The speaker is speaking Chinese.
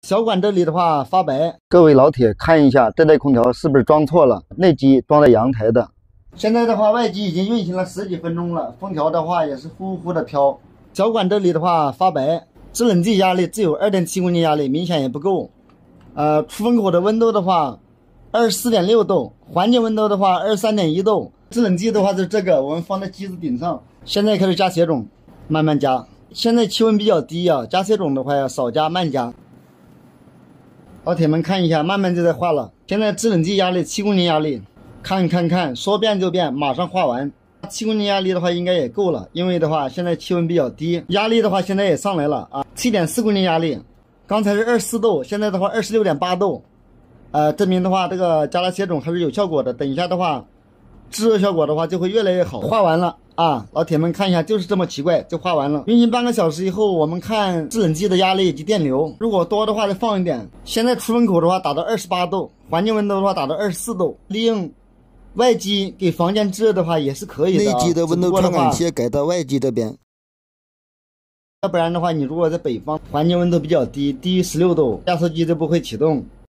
小管这里的话发白。各位老铁看一下，这台空调是不是装错了？内机装在阳台的。现在的话，外机已经运行了10几分钟了，封条的话也是呼呼的飘。小管这里的话发白，制冷剂压力只有2.7公斤压力，明显也不够。出风口的温度的话24.6度，环境温度的话23.1度。制冷剂的话是这个，我们放在机子顶上。现在开始加血种，慢慢加。现在气温比较低啊，加血种的话要少加慢加。老铁们看一下，慢慢就在化了。现在制冷剂压力7公斤压力，看，说变就变，马上化完。7公斤压力的话应该也够了，因为的话现在气温比较低，压力的话现在也上来了啊，7.4公斤压力，刚才是24度，现在的话26.8度，证明的话这个加了血种还是有效果的。等一下的话，制热效果的话就会越来越好。化完了啊，老铁们看一下，就是这么奇怪，就化完了。运行半个小时以后，我们看制冷剂的压力以及电流，如果多的话再放一点。现在出风口的话打到28度，环境温度的话打到24度，利用外机给房间制热的话也是可以的。内机的温度传感器改到外机这边。要不然的话，你如果在北方，环境温度比较低，低于16度，压缩机就不会启动。